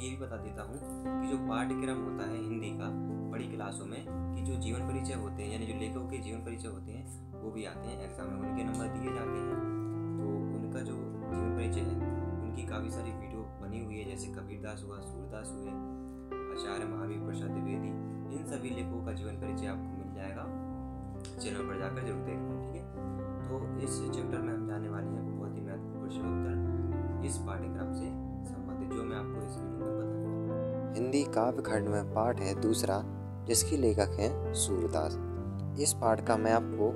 ये भी बता देता हूँ कि जो पाठ्यक्रम होता है हिंदी का बड़ी क्लासों में, कि जो जीवन परिचय होते हैं यानी जो लेखकों के जीवन परिचय होते हैं वो भी आते हैं एग्जाम में, उनके नंबर दिए जाते हैं। तो उनका जो जीवन परिचय है उनकी काफ़ी सारी वीडियो बनी हुई है, जैसे कबीरदास हुआ, सूरदास हुए, आचार्य महावीर प्रसाद द्विवेदी, इन सभी लेखकों का जीवन परिचय आपको मिल जाएगा। चैनल पर जाकर जरूर देखना, ठीक है। तो इस चैप्टर में हम जाने वाले हैं बहुत ही महत्वपूर्ण प्रश्नोत्तर इस पाठ्यक्रम से संबंधित, जो मैं आपको इस वीडियो में बताऊंगा। हिंदी काव्य खंड में पाठ है दूसरा, जिसकी लेखक हैं सूरदास। इस पाठ का मैं आपको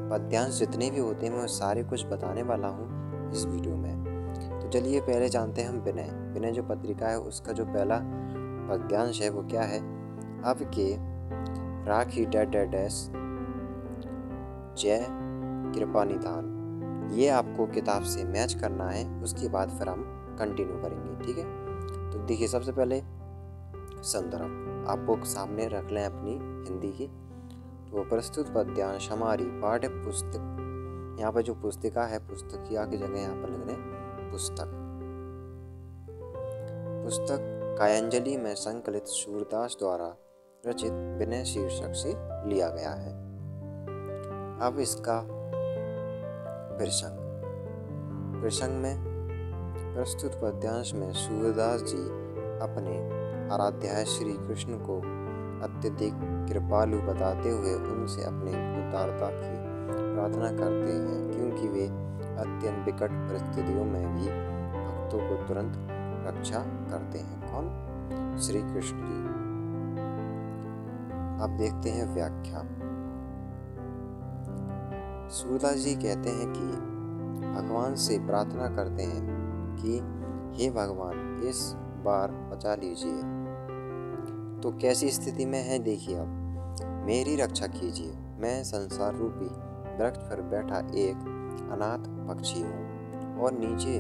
पद्यांश जितने भी होते हैं मैं सारे कुछ बताने वाला हूँ इस वीडियो में। तो चलिए पहले जानते हैं हम विनय। विनय जो पत्रिका है उसका जो पहला पद्यांश है वो क्या है? अब के राखी डैश जय कृपा निधान। ये आपको किताब से मैच करना है, उसके बाद फिर हम कंटिन्यू करेंगे, ठीक है। तो देखिए सबसे पहले संदर्भ आप बुक सामने रख लें अपनी हिंदी की। तो प्रस्तुत पद्यांश हमारी पाठ्य पुस्तक, यहाँ पर जो पुस्तिका है पुस्तकिया की जगह यहाँ पर लिख दें पुस्तक। पुस्तक कायांजलि में संकलित सूरदास द्वारा रचित विनय शीर्षक से लिया गया है। अब इसका प्रसंग में प्रस्तुत पद्यांश में सूरदास जी अपने आराध्याय श्री कृष्ण को अत्यधिक कृपालु बताते हुए उनसे अपने उदारता की प्रार्थना करते हैं, क्योंकि वे अत्यंत विकट परिस्थितियों में भी भक्तों को तुरंत रक्षा करते हैं। कौन? श्री कृष्ण जी। अब देखते हैं व्याख्या। सूरदास जी कहते हैं कि भगवान से प्रार्थना करते हैं कि हे भगवान इस बार बचा लीजिए। तो कैसी स्थिति में है देखिए, अब मेरी रक्षा कीजिए। मैं संसार रूपी वृक्ष पर बैठा एक अनाथ पक्षी हूँ और नीचे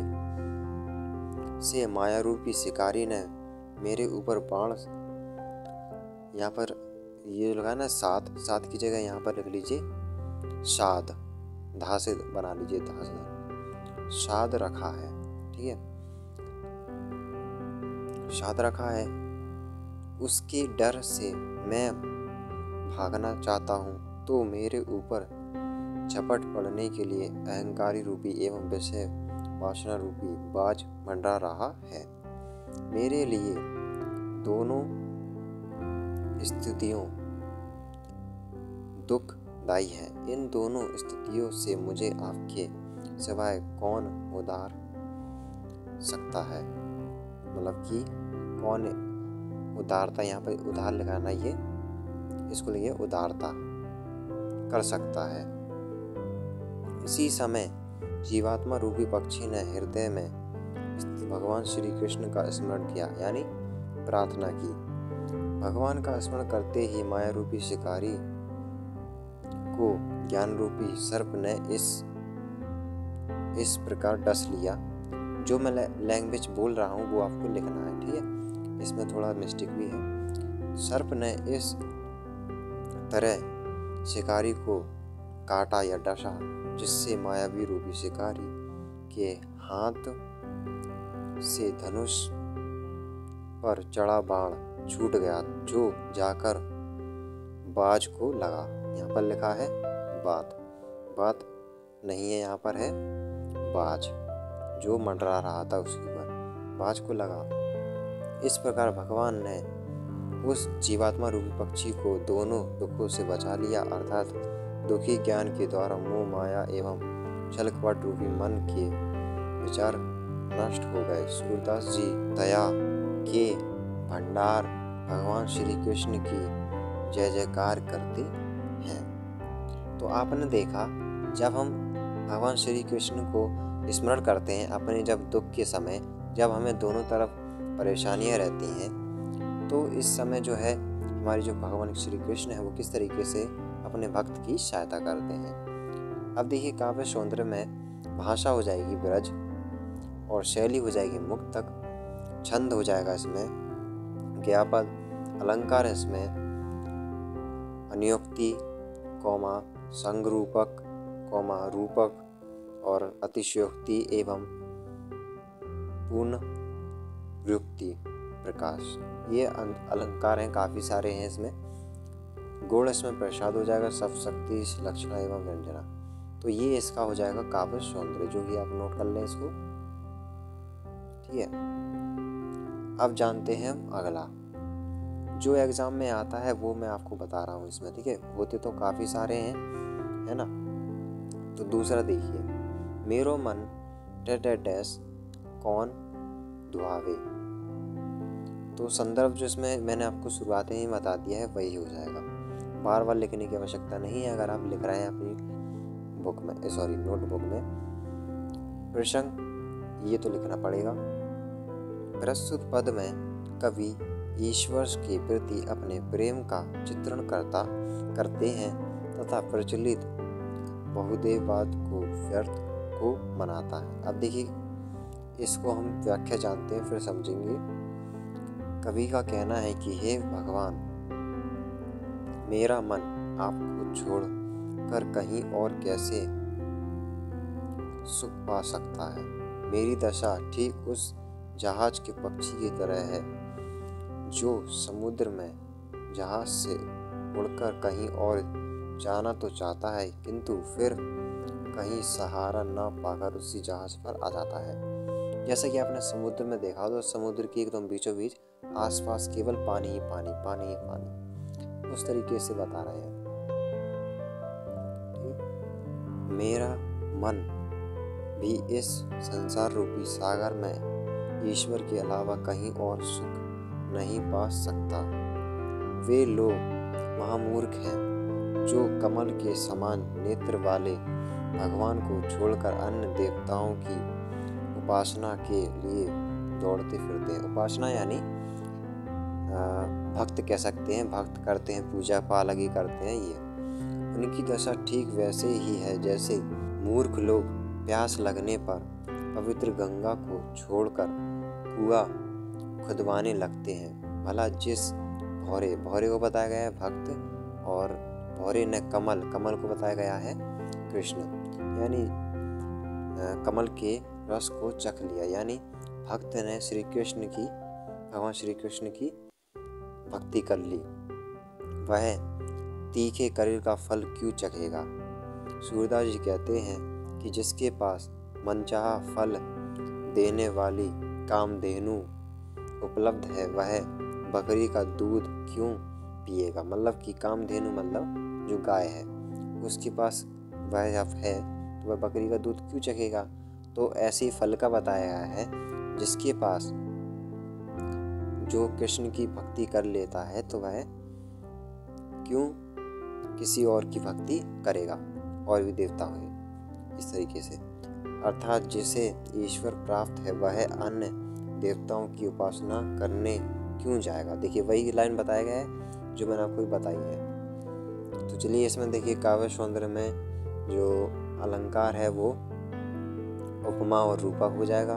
से माया रूपी शिकारी ने मेरे ऊपर बाण, यहाँ पर ये लगा ना सात की जगह यहाँ पर लिख लीजिए शाद, धा से बना लीजिए, धा से शाद रखा है, ठीक है। शाद रखा है, उसके डर से मैं भागना चाहता हूँ तो मेरे ऊपर झपट पड़ने के लिए अहंकारी रूपी एवं विषय वासना रूपी बाज मंडरा रहा है। मेरे लिए दोनों स्थितियों दुखदायी है। इन दोनों स्थितियों से मुझे आपके सिवाय कौन उधार सकता है? मतलब कि कौन उदारता, यहाँ पर उधार लगाना, ये इसको लिए उदारता कर सकता है। इसी समय जीवात्मा रूपी पक्षी ने हृदय में भगवान श्री कृष्ण का स्मरण किया, यानी प्रार्थना की। भगवान का स्मरण करते ही माया रूपी शिकारी को ज्ञान रूपी सर्प ने इस प्रकार डस लिया। जो मैं लैंग्वेज बोल रहा हूँ वो आपको लिखना है, ठीक है। इसमें थोड़ा मिस्टेक भी है। सर्प ने इस तरह शिकारी को काटा या डसा जिससे मायावी रूपी शिकारी के हाथ से धनुष पर चढ़ा बाण छूट गया, जो जाकर बाज को लगा। यहाँ पर लिखा है बात नहीं है, यहाँ पर है बाज, जो मंडरा रहा था उसके ऊपर बाज को लगा। इस प्रकार भगवान ने उस जीवात्मा रूपी पक्षी को दोनों दुखों से बचा लिया, अर्थात दुखी ज्ञान के द्वारा मोह माया एवं छल कपट रूपी मन के विचार नष्ट हो गए। सूरदास जी दया के भंडार भगवान श्री कृष्ण की जय जयकार करते हैं। तो आपने देखा, जब हम भगवान श्री कृष्ण को स्मरण करते हैं अपने जब दुख के समय, जब हमें दोनों तरफ परेशानियां रहती हैं, तो इस समय जो है हमारी जो भगवान श्री कृष्ण है वो किस तरीके से अपने भक्त की सहायता करते हैं। अब देखिए काव्य सौंदर्य में भाषा हो जाएगी ब्रज और शैली हो जाएगी मुक्तक, छंद हो जाएगा इसमें ज्ञापद, अलंकार इसमें अनुक्ति, कौमा संगरूपक, कौमा रूपक और अतिशयोक्ति एवं पूर्ण व्युक्ति, प्रकाश। ये अलंकार हैं, काफ़ी सारे हैं इसमें। गुण इसमें प्रसाद हो जाएगा, सब शक्ति लक्षणा एवं व्यंजना। तो ये इसका हो जाएगा काव्य सौंदर्य, जो कि आप नोट कर लें इसको। ठीक है, अब जानते हैं हम अगला जो एग्जाम में आता है, वो मैं आपको बता रहा हूँ इसमें। ठीक है, होते तो काफ़ी सारे हैं, है ना। तो दूसरा देखिए, मेरो मन डैश कौन दुहावे। तो संदर्भ जो इसमें मैंने आपको शुरुआत में ही बता दिया है, वही हो जाएगा। बार बार लिखने की आवश्यकता नहीं है अगर आप लिख रहे हैं अपनी बुक में, नोटबुक में। प्रसंग ये तो लिखना पड़ेगा। प्रस्तुत पद में कवि ईश्वर के प्रति अपने प्रेम का चित्रण करते हैं तथा प्रचलित बहुदेववाद को व्यर्थ को मनाता है। अब देखिए, इसको हम व्याख्या जानते हैं, फिर समझेंगे। कवि का कहना है कि हे भगवान, मेरा मन आपको छोड़ कर कहीं और कैसे सुख पा सकता है। मेरी दशा ठीक उस जहाज के पक्षी की तरह है जो समुद्र में जहाज से उड़कर कहीं और जाना तो चाहता है, किंतु फिर कहीं सहारा ना पाकर उसी जहाज पर आ जाता है। जैसा कि आपने समुद्र में देखा, तो समुद्र की एकदम बीचों बीच आसपास केवल पानी ही पानी, पानी ही पानी, उस तरीके से बता रहे हैं। मेरा मन भी इस संसार रूपी सागर में ईश्वर के अलावा कहीं और सुख नहीं पा सकता। वे लोग महामूर्ख हैं जो कमल के समान नेत्र वाले भगवान को छोड़कर अन्य देवताओं की उपासना के लिए दौड़ते फिरते हैं। उपासना यानी भक्त कह सकते हैं, भक्त करते हैं, पूजा पाल आदि करते हैं। ये उनकी दशा ठीक वैसे ही है जैसे मूर्ख लोग प्यास लगने पर पवित्र गंगा को छोड़कर कुआं खुदवाने लगते हैं। भला जिस भौरे को बताया गया है भक्त, और भौरे ने कमल को बताया गया है कृष्ण, यानी कमल के रस को चख लिया, यानी भक्त ने भगवान श्री कृष्ण की भक्ति कर ली, वह तीखे करीर का फल क्यों चखेगा। सूरदास जी कहते हैं कि जिसके पास मनचाहा फल देने वाली कामधेनु उपलब्ध है, वह बकरी का दूध क्यों पिएगा। मतलब कि कामधेनु मतलब जो गाय है, उसके पास वह जब है तो वह बकरी का दूध क्यों चखेगा। तो ऐसे फल का बताया गया है, जिसके पास जो कृष्ण की भक्ति कर लेता है तो वह क्यों किसी और की भक्ति करेगा, और भी देवता हुए। इस तरीके से अर्थात जिसे ईश्वर प्राप्त है वह अन्य देवताओं की उपासना करने क्यों जाएगा। देखिए, वही लाइन बताया गया है जो मैंने आपको बताई है। तो चलिए इसमें देखिए, काव्य सौंदर्य में जो अलंकार है वो उपमा और रूपक हो जाएगा।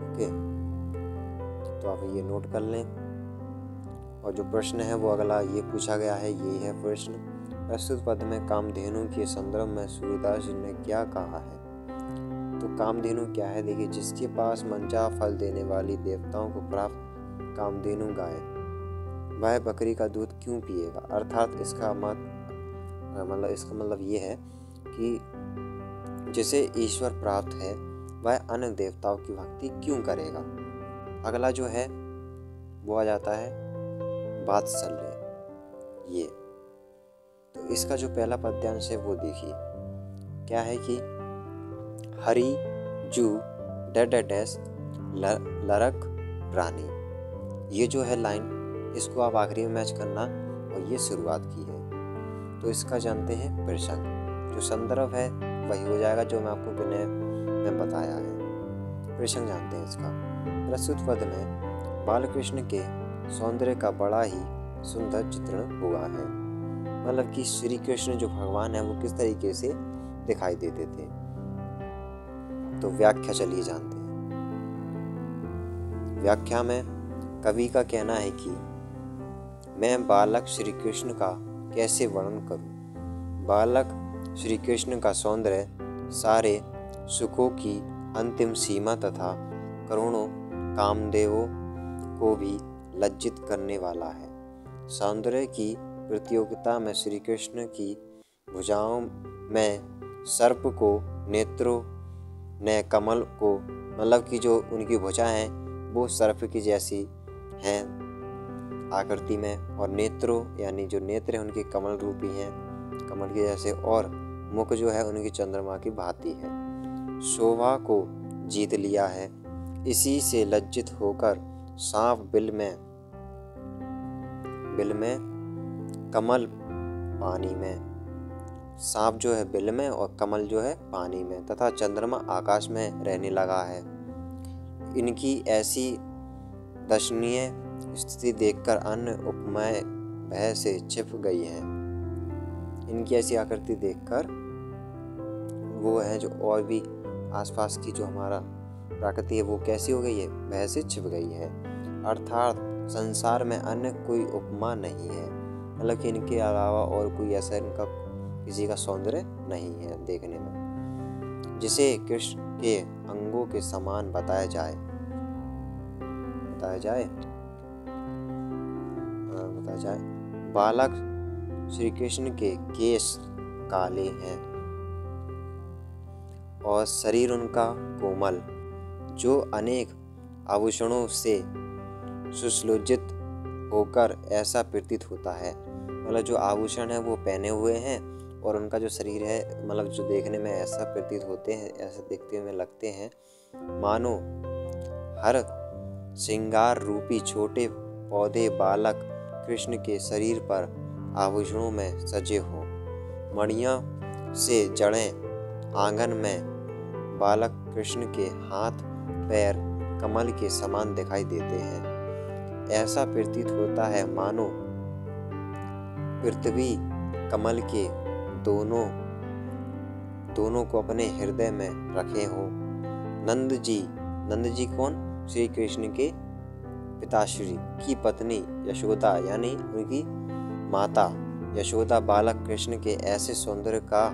ओके, तो आप ये नोट कर लें। और जो प्रश्न है वो अगला ये पूछा गया है, यही है प्रश्न। प्रस्तुत पद में कामधेनु के संदर्भ में सूरदास जी ने क्या कहा है। तो कामधेनु क्या है, देखिए, जिसके पास मनचाहा फल देने वाली देवताओं को प्राप्त कामधेनु गाय, वह बकरी का दूध क्यों पिएगा। अर्थात इसका मतलब ये है कि जिसे ईश्वर प्राप्त है वह अन्य देवताओं की भक्ति क्यों करेगा। अगला जो है वो आ जाता है वात्सल्य। ये तो इसका जो पहला पद्यांश है वो देखिए क्या है कि हरि जू डैश लरक प्राणी। ये जो है लाइन, इसको आप आखिरी में मैच करना, और ये शुरुआत की है। तो इसका जानते हैं प्रसंग, जो संदर्भ है वही हो जाएगा जो मैं आपको विनय में बताया है। प्रसंग जानते हैं इसका। प्रस्तुत पद में बालकृष्ण के सौंदर्य का बड़ा ही सुंदर चित्रण हुआ है। मतलब कि श्री कृष्ण जो भगवान है वो किस तरीके से दिखाई देते थे। तो व्याख्या चलिए जानते हैं। व्याख्या में कवि का कहना है कि मैं बालक श्री कृष्ण का कैसे वर्णन करूं। बालक श्री कृष्ण का सौंदर्य सारे सुखों की अंतिम सीमा तथा करोड़ों कामदेवों को भी लज्जित करने वाला है। सौंदर्य की प्रतियोगिता में श्री कृष्ण की भुजाओं में सर्प को, नेत्रों ने कमल को, मतलब कि जो उनकी भुजाएं हैं वो सर्प की जैसी हैं आकृति में, और नेत्रों यानी जो नेत्र हैं उनके कमल रूपी हैं, कमल के जैसे, और मुख जो है उनकी चंद्रमा की भांति है। शोभा को जीत लिया है। इसी से लज्जित होकर सांप बिल में कमल पानी में, सांप जो है बिल में और कमल जो है पानी में, तथा चंद्रमा आकाश में रहने लगा है। इनकी ऐसी दर्शनीय स्थिति देखकर अन्य उपमाएं भय से छिप गई हैं। इनकी ऐसी आकृति देखकर वो है जो और भी आसपास की जो हमारा प्रकृति है वो कैसी हो गई है, भय से छिप गई है। अर्थात संसार में अन्य कोई उपमा नहीं है, मतलब कि इनके अलावा और कोई ऐसा इनका किसी का सौंदर्य नहीं है देखने में, जिसे कृष्ण के अंगों के समान बताया जाए। बालक श्री कृष्ण के केश काले हैं और शरीर उनका कोमल, जो अनेक आभूषणों से सुसज्जित होकर ऐसा प्रतीत होता है, मतलब जो आभूषण है वो पहने हुए हैं और उनका जो शरीर है मतलब जो देखने में ऐसा प्रतीत होते हैं, ऐसा देखते हुए लगते हैं मानो हर श्रृंगार रूपी छोटे पौधे बालक कृष्ण के शरीर पर आभूषणों में सजे हों। मणियों से जड़े आंगन में बालक कृष्ण के हाथ पैर कमल के समान दिखाई देते हैं। ऐसा प्रतीत होता है मानो पृथ्वी कमल के दोनों को अपने हृदय में रखे हों। नंद जी कौन? श्री कृष्ण के पिताश्री की पत्नी यशोदा यानी उनकी माता यशोदा बालक कृष्ण के ऐसे सौंदर्य का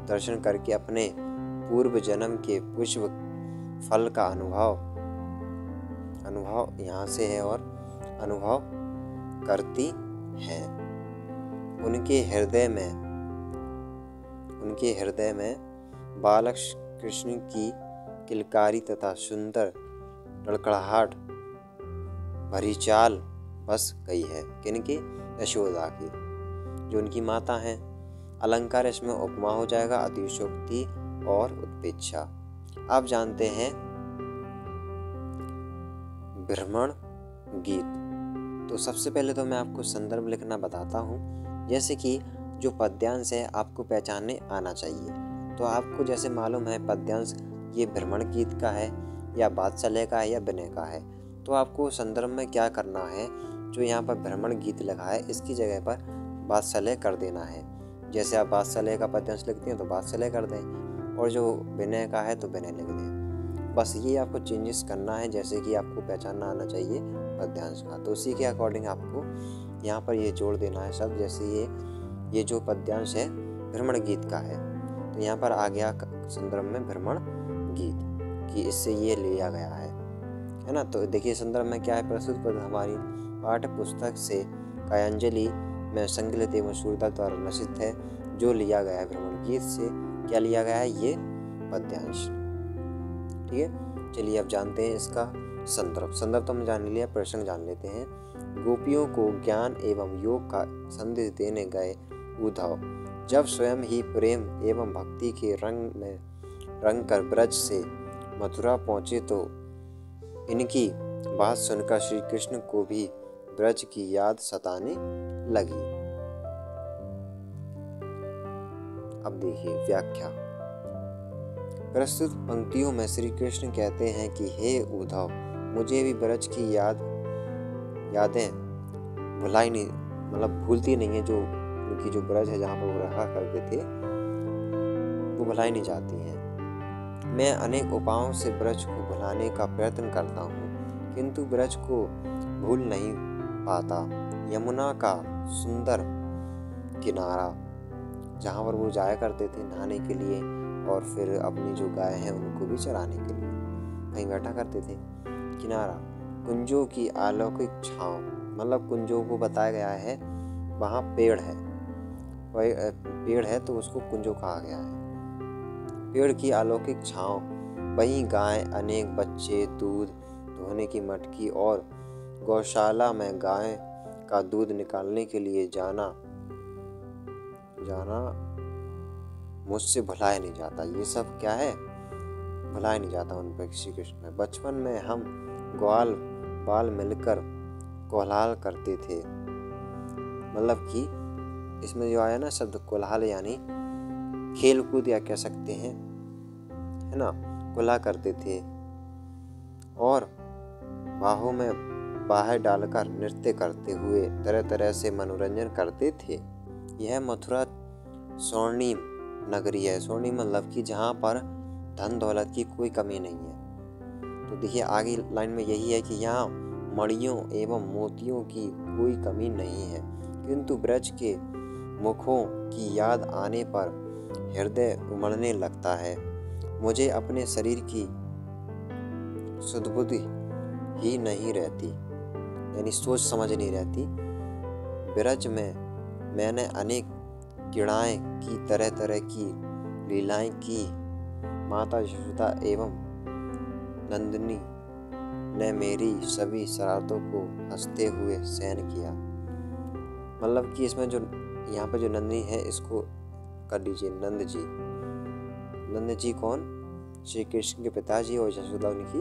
दर्शन करके अपने पूर्व जन्म के पुष्प फल का अनुभव यहाँ से है और अनुभव करती हैं। उनके हृदय में बालक कृष्ण की किलकारी तथा सुंदर लड़खड़ाहट भरी चाल बस गई है। किनकी? यशोदा की, जो उनकी माता हैं। अलंकार इसमें उपमा हो जाएगा, अतिशयोक्ति और उत्प्रेक्षा। आप जानते हैं भ्रमण गीत। तो सबसे पहले तो मैं आपको संदर्भ लिखना बताता हूँ। जैसे कि जो पद्यांश है आपको पहचानने आना चाहिए। तो आपको जैसे मालूम है पद्यांश ये भ्रमण गीत का है या बात्सल्य का है या विनय का है। तो आपको संदर्भ में क्या करना है, जो यहाँ पर भ्रमण गीत लिखा है इसकी जगह पर बात्सल्य कर देना है। जैसे आप बात्सल्य का पद्यांश लिखते हैं तो बात्सल्य कर दें, और जो विनय का है तो विनय लिख दें। बस ये आपको चेंजेस करना है, जैसे कि आपको पहचानना आना चाहिए पद्यांश का। तो उसी के अकॉर्डिंग आपको यहाँ पर ये जोड़ देना है सब। जैसे ये जो पद्यांश है भ्रमण गीत का है, तो यहाँ पर आ गया संदर्भ में भ्रमण गीत कि इससे ये लिया गया है ना। तो देखिए संदर्भ में क्या है, प्रस्तुत पद हमारी पाठ्य पुस्तक से कायांजलि में संकलित एवं सूरदास द्वारा रचित है। जो लिया गया है भ्रमण गीत से, क्या लिया गया है, ये पद्यांश। ठीक है, चलिए अब जानते हैं इसका संदर्भ तो हम जान लिया, प्रसंग जान लेते हैं। गोपियों को ज्ञान एवं योग का संदेश देने गए उद्धव जब स्वयं ही प्रेम एवं भक्ति के रंग कर ब्रज से मथुरा पहुंचे, तो इनकी बात सुनकर श्री कृष्ण को भी ब्रज की याद सताने लगी। अब देखिए व्याख्या। प्रस्तुत पंक्तियों में श्री कृष्ण कहते हैं कि हे उद्धव, मुझे भी ब्रज की यादें भुलाई नहीं, मतलब भूलती नहीं है। जो उनकी जो ब्रज है जहाँ पर वो रहा करते थे वो भुलाई नहीं जाती हैं। मैं अनेक उपायों से ब्रज को भुलाने का प्रयत्न करता हूँ, किंतु ब्रज को भूल नहीं पाता। यमुना का सुंदर किनारा जहाँ पर वो जाया करते थे नहाने के लिए, और फिर अपनी जो गाय हैं उनको भी चराने के लिए वहीं बैठा करते थे। किनारा, कुंजों की अलौकिक छाँव, मतलब कुंजों को बताया गया है, वहाँ पेड़ है, पेड़ है तो उसको कुंजों कहा गया है। पेड़ की अलौकिक छाँव, वहीं गाय, अनेक बच्चे, दूध धोने की मटकी और गौशाला में गाय का दूध निकालने के लिए जाना मुझसे भुलाया नहीं जाता। ये सब क्या है, भुलाया नहीं जाता उन पर श्री कृष्ण में। बचपन में हम ग्वाल बाल मिलकर कोलाहल करते थे, मतलब कि इसमें जो आया ना शब्द कोलाहल, यानी खेल कूद या कह सकते हैं, है ना, कोलाहल करते थे और बाहों में बाहें डालकर नृत्य करते हुए तरह तरह से मनोरंजन करते थे। यह मथुरा स्वर्णिम नगरी है। स्वर्णिम मतलब कि जहाँ पर धन दौलत की कोई कमी नहीं है। तो देखिए आगे लाइन में यही है कि यहाँ मणियों एवं मोतियों की कोई कमी नहीं है, किंतु ब्रज के मुखों की याद आने पर हृदय उमड़ने लगता है। मुझे अपने शरीर की सुधबुद्धि ही नहीं रहती, यानी सोच समझ नहीं रहती। ब्रज में मैंने अनेक क्रीड़ाएं की, तरह तरह की लीलाएं की। माता यशोदा एवं नंदिनी ने मेरी सभी शरारतों को हंसते हुए सहन किया। मतलब कि इसमें जो यहाँ पे जो नंदिनी है, इसको कर लीजिए नंद जी। नंद जी कौन? श्री कृष्ण के पिताजी और यशोदा उनकी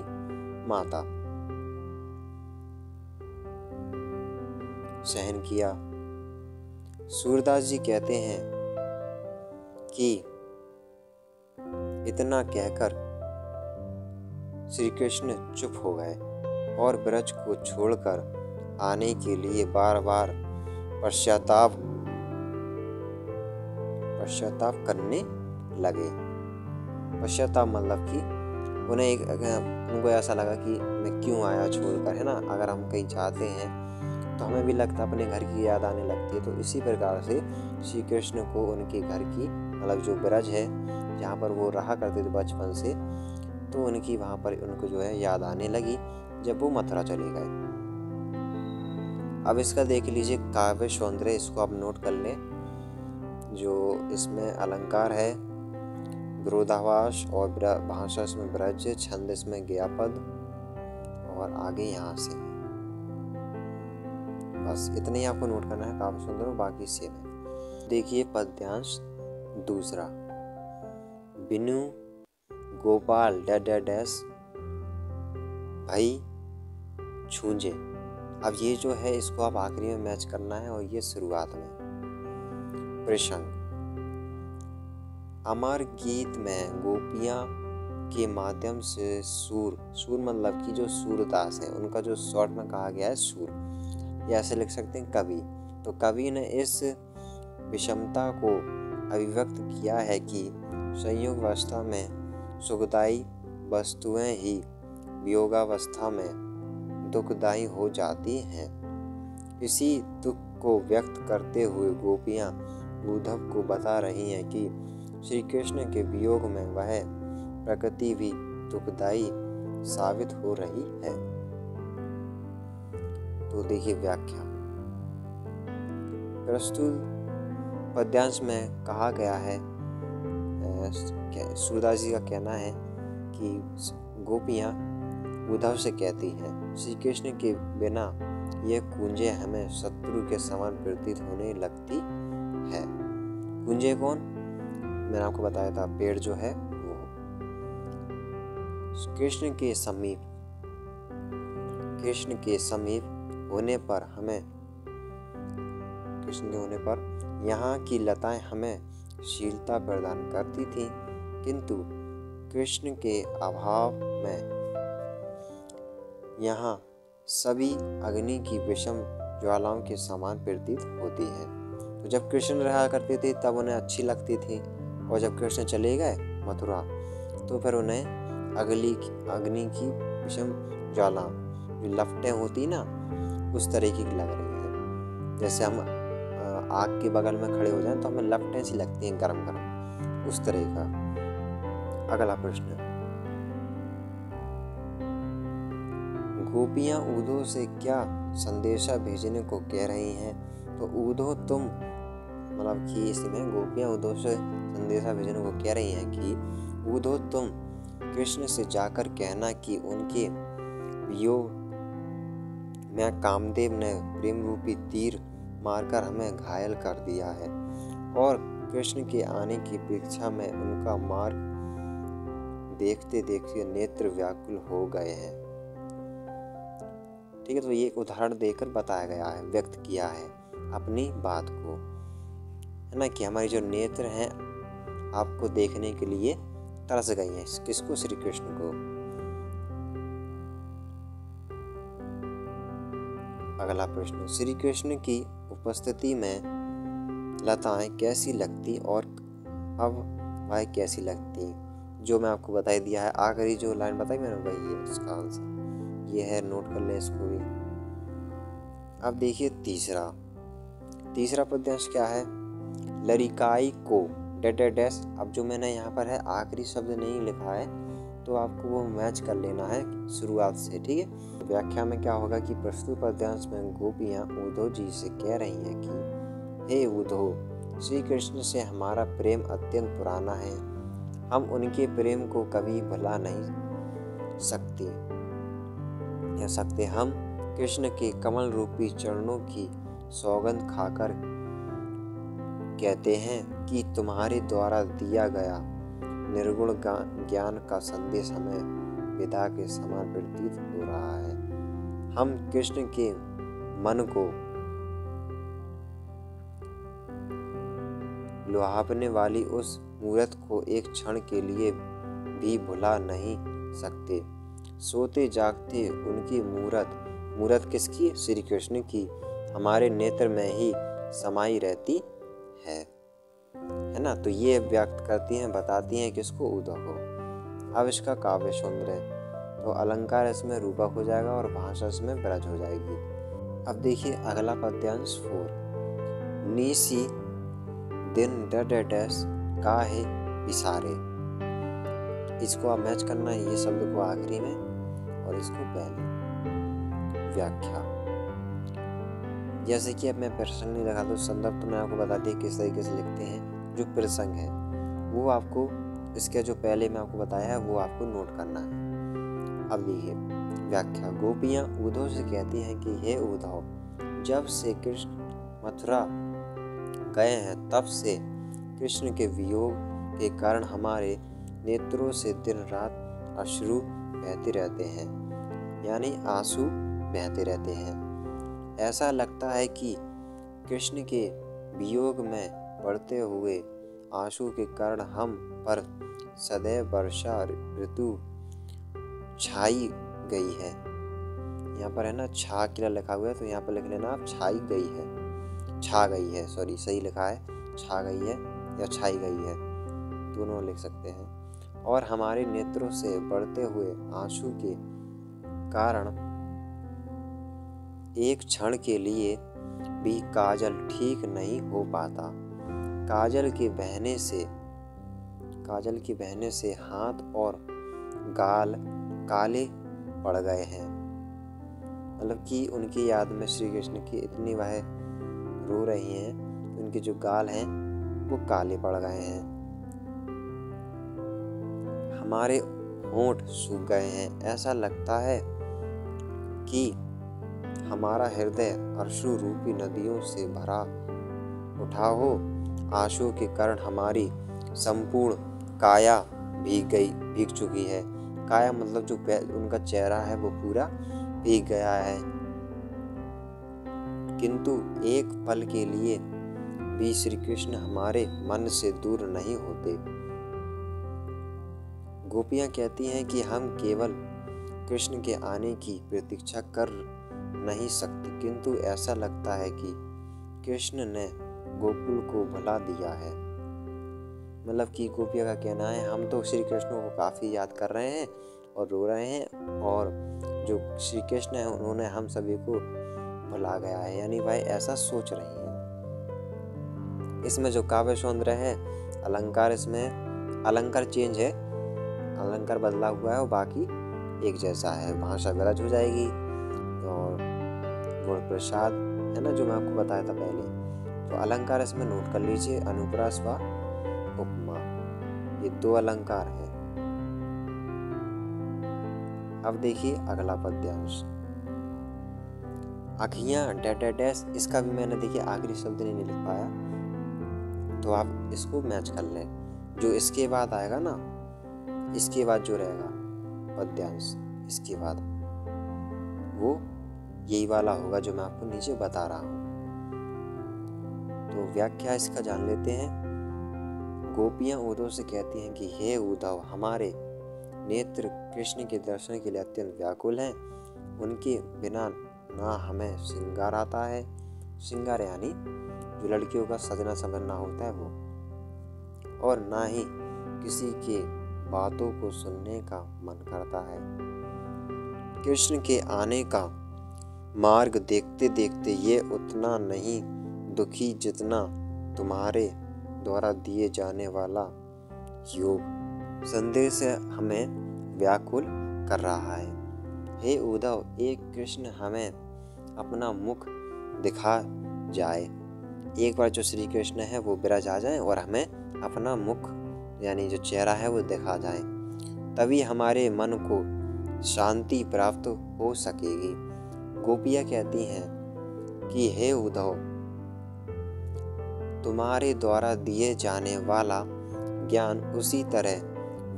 माता। सहन किया। सूरदास जी कहते हैं कि इतना कहकर श्री कृष्ण चुप हो गए और ब्रज को छोड़कर आने के लिए बार बार पश्चाताप करने लगे। पश्चाताप मतलब कि उनको ऐसा लगा कि मैं क्यों आया छोड़कर, है ना। अगर हम कहीं जाते हैं तो हमें भी लगता अपने घर की याद आने लगती है। तो इसी प्रकार से श्री कृष्ण को उनके घर की, मतलब जो ब्रज है जहाँ पर वो रहा करते थे बचपन से, तो उनकी वहाँ पर उनको जो है याद आने लगी जब वो मथुरा चले गए। अब इसका देख लीजिए काव्य सौंदर्य, इसको आप नोट कर लें। जो इसमें अलंकार है विरोधाभास और भाषा इसमें ब्रज, छंद इसमें गयापद और आगे यहाँ से। बस इतने ही आपको नोट करना है काव्य सौंदर्य, बाकी सेम है। देखिए पद्यांश दूसरा, बिनु गोपाल डैश भाई छूंजे। अब ये जो है इसको आप आखिरी में मैच करना है और ये शुरुआत में। प्रसंग, अमर गीत में गोपियां के माध्यम से सूर मतलब कि जो सूरदास है उनका जो शॉर्ट में कहा गया है सूर, या ऐसे लिख सकते हैं कवि। तो कवि ने इस विषमता को अभिव्यक्त किया है कि संयोग अवस्था में सुखदायी वस्तुएं ही वियोगावस्था में दुखदायी हो जाती हैं। इसी दुख को व्यक्त करते हुए गोपियां उद्धव को बता रही हैं कि श्री कृष्ण के वियोग में वह प्रकृति भी दुखदायी साबित हो रही है। तो देखिए व्याख्या। प्रस्तुत पद्यांश में कहा गया है, सूरदास जी का कहना है कि गोपियां उद्धव से कहती हैं, श्री कृष्ण के बिना ये कुंजे हमें शत्रु के समान प्रतीत होने लगती है। कुंजे कौन? मैंने आपको बताया था, पेड़ जो है वो। कृष्ण के समीप होने पर यहाँ की लताएं हमें शीलता प्रदान करती थी, किंतु कृष्ण के अभाव में यहाँ सभी अग्नि की विषम ज्वालाओं के समान प्रतीत होती है। तो जब कृष्ण रहा करते थे तब उन्हें अच्छी लगती थी, और जब कृष्ण चले गए मथुरा तो फिर उन्हें अग्नि की विषम ज्वाला, जो लपटें होती ना, उस तरीके की लग रही है। जैसे हम आग के बगल में खड़े हो जाएं तो हमें लपटें सी लगती हैं गरम गरम, उस तरह का। अगला प्रश्न, गोपियाँ ऊधो से क्या संदेशा भेजने को कह रही हैं। तो ऊधो तुम, मतलब कि इसमें गोपियाँ ऊधो से संदेशा भेजने को कह रही हैं कि ऊधो तुम कृष्ण से जाकर कहना कि उनके वियोग में कामदेव ने प्रेम रूपी तीर मारकर हमें घायल कर दिया है और कृष्ण के आने की प्रतीक्षा में उनका मार्ग देखते देखते नेत्र व्याकुल हो गए हैं। ठीक है, तो ये एक उदाहरण देकर बताया गया है, व्यक्त किया है अपनी बात को, है ना, कि हमारी जो नेत्र हैं आपको देखने के लिए तरस गई हैं। किसको? श्री कृष्ण को। अगला प्रश्न, श्री कृष्ण की उपस्थिति में लताएं कैसी लगती और अब वह कैसी लगती? जो मैं आपको बता दिया है, आखिरी जो लाइन बताई मैंने वही है इसका आंसर, ये है, नोट कर लें इसको भी। अब देखिए तीसरा पद्यांश क्या है? लरिकाई को डैश। अब जो मैंने यहाँ पर है आखिरी शब्द नहीं लिखा है, तो आपको वो मैच कर लेना है शुरुआत से, ठीक है। व्याख्या में क्या होगा कि प्रस्तुत पद्यांश में गोपियाँ उद्धव जी से कह रही हैं कि हे उद्धव, श्री कृष्ण से हमारा प्रेम अत्यंत पुराना है, हम उनके प्रेम को कभी भुला नहीं सकते। हम कृष्ण के कमल रूपी चरणों की सौगंध खाकर कहते हैं कि तुम्हारे द्वारा दिया गया निर्गुण ज्ञान का संदेश हमें विदा के समान प्रतीत हो रहा है। हम कृष्ण के मन को लुभावने वाली उस मूरत को एक क्षण के लिए भी भुला नहीं सकते। सोते जागते उनकी मूरत किसकी? श्री कृष्ण की हमारे नेत्र में ही समाई रहती है ना। तो ये व्यक्त करती हैं, बताती हैं किसको? उद्धव को। अब इसका काव्य सौंदर्य, तो अलंकार इसमें रूपक हो जाएगा और भाषा इसमें ब्रज हो जाएगी। अब देखिए अगला पद्यांश 4, नीसी दिन डैश काहे विसारे। इसको आप मैच करना है, ये शब्द को आखिरी में और इसको पहले। व्याख्या, जैसे कि अब मैं प्रसंग नहीं लगा तो संदर्भ तो मैं आपको बता दिया किस तरीके से लिखते हैं। जो प्रसंग है वो आपको, इसके जो पहले मैं आपको बताया है वो आपको नोट करना है। अब देखिए व्याख्या, गोपियाँ उद्धव से कहती हैं कि हे उद्धव, जब से कृष्ण मथुरा गए हैं तब से कृष्ण के वियोग के कारण हमारे नेत्रों से दिन रात अश्रु बहते रहते हैं, यानी आंसू बहते रहते हैं। ऐसा लगता है कि कृष्ण के वियोग में बढ़ते हुए आंसू के कारण हम पर सदैव वर्षा ऋतु छाई गई है। यहाँ पर है ना, छा किला लिखा हुआ है, तो यहाँ पर लिख लेना आप छाई गई है, छा गई है, सॉरी सही लिखा है, छा गई है या छाई गई है, दोनों लिख सकते हैं। और हमारे नेत्रों से बढ़ते हुए आंसू के कारण एक क्षण के लिए भी काजल ठीक नहीं हो पाता। काजल के बहने से हाथ और गाल काले पड़ गए हैं। मतलब कि उनकी याद में श्री कृष्ण की इतनी वह रो रही हैं, उनके जो गाल हैं वो काले पड़ गए हैं। हमारे होंठ सूख गए हैं। ऐसा लगता है कि हमारा हृदय अश्रु रूपी नदियों से भरा उठा हो। आंसू के कारण हमारी संपूर्ण काया भीग चुकी है। काया मतलब जो उनका चेहरा है वो पूरा भीग गया है। किंतु एक पल के लिए भी श्री कृष्ण हमारे मन से दूर नहीं होते। गोपियाँ कहती हैं कि हम केवल कृष्ण के आने की प्रतीक्षा कर नहीं सकती, किंतु ऐसा लगता है कि कृष्ण ने गोकुल को भुला दिया है। मतलब कि गोपिया का कहना है हम तो श्री कृष्ण को काफ़ी याद कर रहे हैं और रो रहे हैं, और जो श्री कृष्ण है उन्होंने हम सभी को भुला गया है, यानी वह ऐसा सोच रही है। इसमें जो काव्य सौंदर्य है, अलंकार, इसमें अलंकार चेंज है, अलंकार बदला हुआ है और बाकी एक जैसा है, भाषा विरज हो जाएगी। और गुण प्रसाद है ना, जो मैं आपको बताया था पहले। तो अलंकार इसमें नोट कर लीजिए, अनुप्रास व उपमा, ये 2 अलंकार हैं। अब देखिए अगला पद्यांश, अखियां डैश, इसका भी मैंने देखिए आखिरी शब्द नहीं लिख पाया, तो आप इसको मैच कर लें। जो इसके बाद आएगा ना, इसके बाद जो रहेगा पद्यांश, इसके बाद वो यही वाला होगा जो मैं आपको नीचे बता रहा हूँ। तो व्याख्या इसका जान लेते हैं। गोपियां उद्धव से कहती हैं कि हे उद्धव, हमारे नेत्र कृष्ण के दर्शन के लिए अत्यंत व्याकुल हैं। उनके बिना ना हमें श्रृंगार आता है, श्रृंगार यानी जो लड़कियों का सजना संवरना होता है वो, और ना ही किसी के बातों को सुनने का मन करता है। कृष्ण के आने का मार्ग देखते देखते ये उतना नहीं दुखी जितना तुम्हारे द्वारा दिए जाने वाला योग संदेश हमें व्याकुल कर रहा है। हे उद्धव, एक कृष्ण हमें अपना मुख दिखा जाए, एक बार जो श्री कृष्ण है वो विराज आ जाए और हमें अपना मुख यानी जो चेहरा है वो दिखा जाए, तभी हमारे मन को शांति प्राप्त हो सकेगी। गोपियाँ कहती हैं कि हे उद्धव, तुम्हारे द्वारा दिए जाने वाला ज्ञान उसी तरह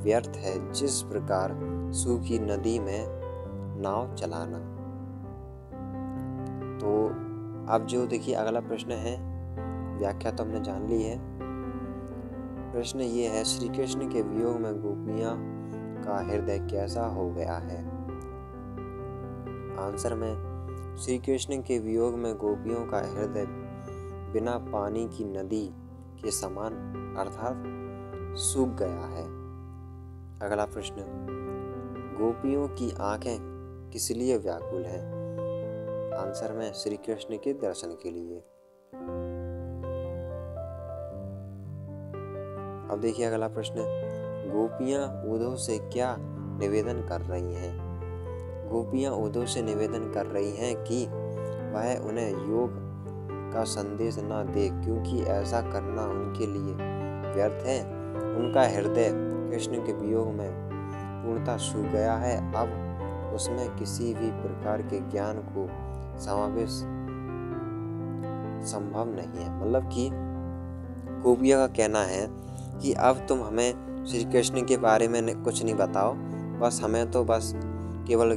व्यर्थ है जिस प्रकार सूखी नदी में नाव चलाना। तो अब जो देखिए अगला प्रश्न है, व्याख्या तो हमने जान ली है। प्रश्न ये है, श्री कृष्ण के वियोग में गोपियां का हृदय कैसा हो गया है? आंसर में, श्री कृष्ण के वियोग में गोपियों का हृदय बिना पानी की नदी के समान अर्थात सूख गया है। अगला प्रश्न, गोपियों की आंखें किस लिए व्याकुल हैं? आंसर में, श्री कृष्ण के दर्शन के लिए। अब देखिए अगला प्रश्न, गोपियां उद्धव से क्या निवेदन कर रही हैं? गोपियां उद्धव से निवेदन कर रही हैं कि वह उन्हें योग का संदेश न दे, क्योंकि ऐसा करना उनके लिए व्यर्थ है। उनका हृदय कृष्ण के वियोग में पूर्णतः सूख गया है। अब उसमें किसी भी प्रकार के ज्ञान को समावेश संभव नहीं है। मतलब कि गोपिया का कहना है कि अब तुम हमें श्री कृष्ण के बारे में कुछ नहीं बताओ, बस हमें तो बस केवल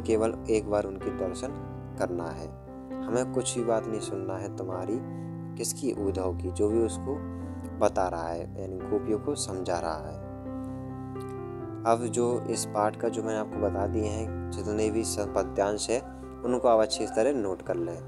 एक बार उनके दर्शन करना है, हमें कुछ भी बात नहीं सुनना है तुम्हारी, किसकी? उद्धव की, जो भी उसको बता रहा है यानी गोपियों को समझा रहा है। अब जो इस पाठ का जो मैंने आपको बता दिए हैं जितने भी पद्यांश है उनको आप अच्छी तरह नोट कर लें।